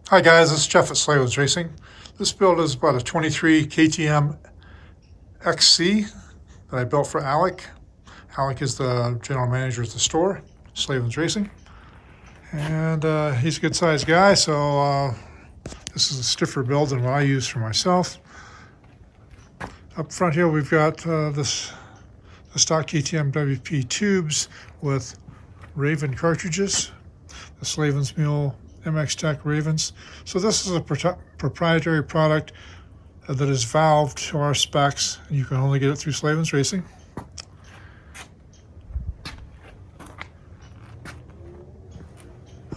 Hi guys, this is Jeff at Slavens Racing. This build is about a 23 KTM XC that I built for Alec. Alec is the general manager at the store, Slavens Racing. And he's a good sized guy, so this is a stiffer build than what I use for myself. Up front here we've got the stock KTM WP tubes with Raven cartridges, the Slavens Mule MX Tech Ravens. So this is a proprietary product that is valved to our specs. You can only get it through Slavens Racing.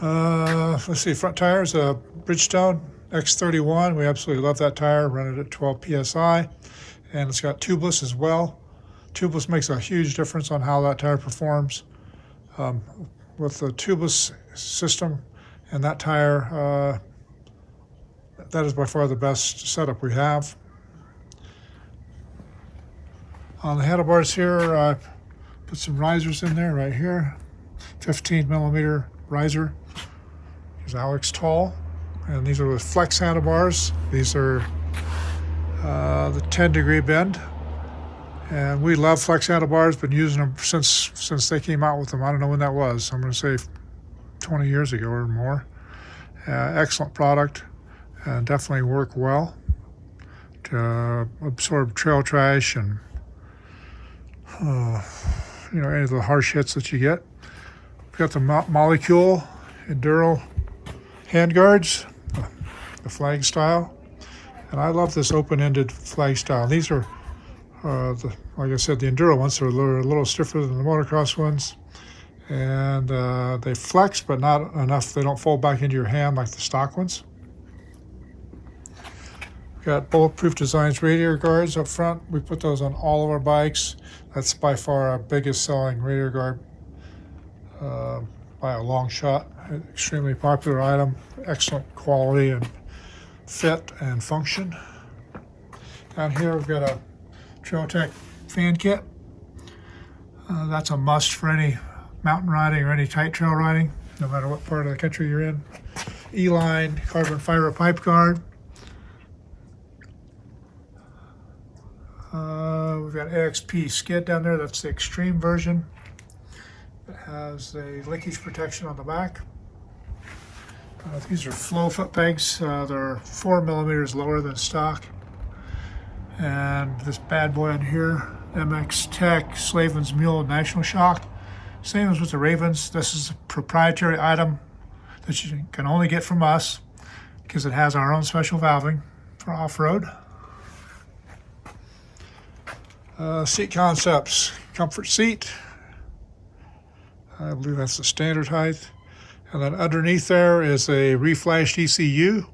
Let's see, front tires, Bridgestone X31. We absolutely love that tire, run it at 12 PSI. And it's got tubeless as well. Tubeless makes a huge difference on how that tire performs. With the tubeless system and that tire, that is by far the best setup we have. On the handlebars here, I put some risers in there right here. 15 millimeter riser. Here's Alec's tall. And these are the flex handlebars. These are the 10-degree bend. And we love flex handlebars, been using them since they came out with them. I don't know when that was. I'm going to say 20 years ago or more. Excellent product, and definitely work well to absorb trail trash and any of the harsh hits that you get. We've got the Molecule Enduro handguards, the flag style, and I love this open-ended flag style. These are like I said, the Enduro ones are a little stiffer than the motocross ones. And they flex, but not enough. They don't fold back into your hand like the stock ones. We've got Bulletproof Designs radiator guards up front. We put those on all of our bikes. That's by far our biggest selling radiator guard by a long shot. Extremely popular item, excellent quality and fit and function. Down here we've got a Trail Tech fan kit. That's a must for any mountain riding or any tight trail riding, no matter what part of the country you're in. E-line carbon fiber pipe guard. We've got AXP skid down there. That's the extreme version. It has a linkage protection on the back. These are flow foot pegs. They're 4 millimeters lower than stock. And this bad boy on here, MX Tech Slavens Mule National Shock. Same as with the Ravens. This is a proprietary item that you can only get from us because it has our own special valving for off-road. Seat concepts, comfort seat. I believe that's the standard height. And then underneath there is a reflashed ECU.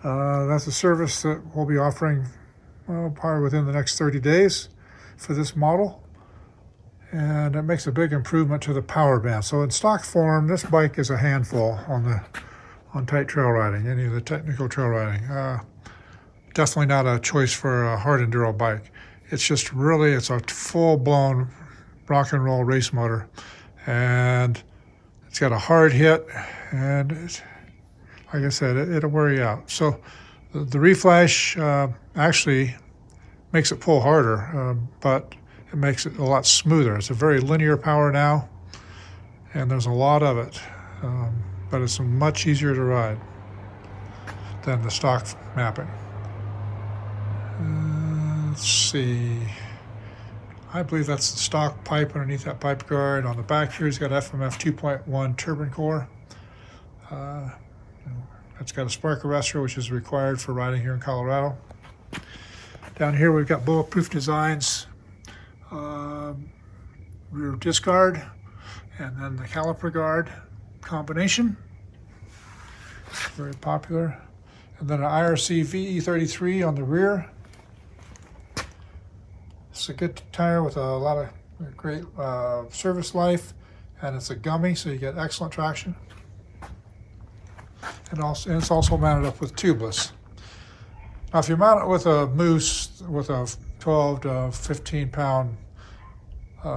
That's a service that we'll be offering probably within the next 30 days for this model. And it makes a big improvement to the power band. So in stock form, this bike is a handful on tight trail riding, any of the technical trail riding. Definitely not a choice for a hard enduro bike. It's just really, it's a full-blown rock and roll race motor. And it's got a hard hit, and like I said, it'll wear you out. So the reflash actually makes it pull harder, but it makes it a lot smoother. It's a very linear power now, and there's a lot of it, but it's much easier to ride than the stock mapping. Let's see. I believe that's the stock pipe underneath that pipe guard. On the back here, it's got FMF 2.1 turbine core. It's got a spark arrestor, which is required for riding here in Colorado. Down here, we've got Bulletproof Designs rear disc guard, and then the caliper guard combination. Very popular. And then an IRC VE33 on the rear. It's a good tire with a lot of great service life, and it's a gummy, so you get excellent traction. And it's also mounted up with tubeless. Now, if you mount it with a moose, with a 12 to 15 pound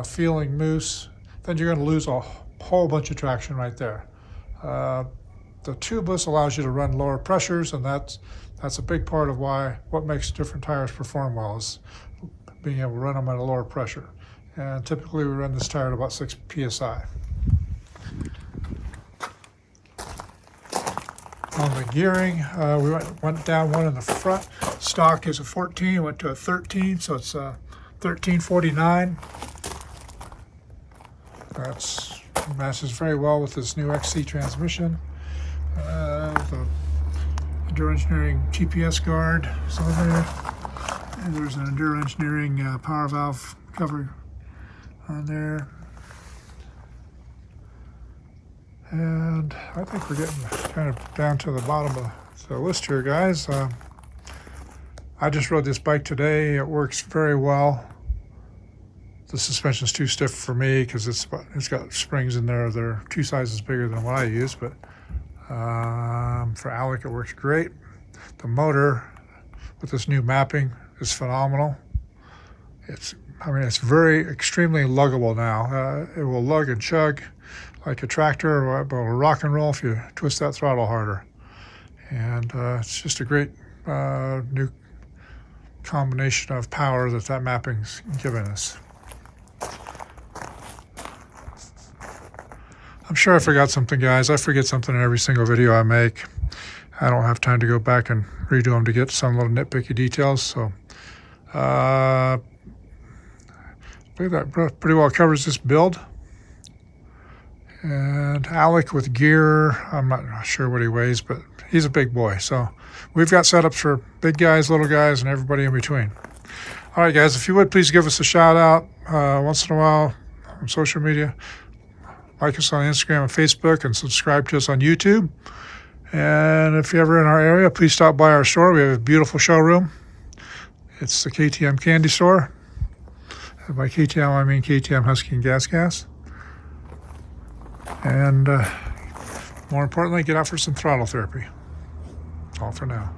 feeling moose, then you're going to lose a whole bunch of traction right there. the tubeless allows you to run lower pressures, and that's a big part of what makes different tires perform well, is being able to run them at a lower pressure. And typically we run this tire at about 6 psi. On the gearing, we went down one in the front. Stock is a 14, went to a 13, so it's a 1349. That matches very well with this new XC transmission. The Enduro Engineering TPS guard is on there. And there's an Enduro Engineering power valve cover on there. And I think we're getting kind of down to the bottom of the list here, guys. I just rode this bike today. It works very well. The suspension's too stiff for me because it's got springs in there. They're 2 sizes bigger than what I use, but for Alec it works great. The motor with this new mapping is phenomenal. It's very extremely luggable now. It will lug and chug like a tractor, or will rock and roll if you twist that throttle harder. And it's just a great new combination of power that mapping's given us. I'm sure I forgot something, guys. I forget something in every single video I make. I don't have time to go back and redo them to get some little nitpicky details. So I believe that pretty well covers this build. And Alec with gear, I'm not sure what he weighs, but he's a big boy. So we've got setups for big guys, little guys, and everybody in between. All right, guys, if you would, please give us a shout out once in a while on social media. Like us on Instagram and Facebook, and subscribe to us on YouTube. And if you're ever in our area, please stop by our store. We have a beautiful showroom. It's the KTM Candy Store. And by KTM, I mean KTM Husky and Gas. And more importantly, get out for some throttle therapy. All for now.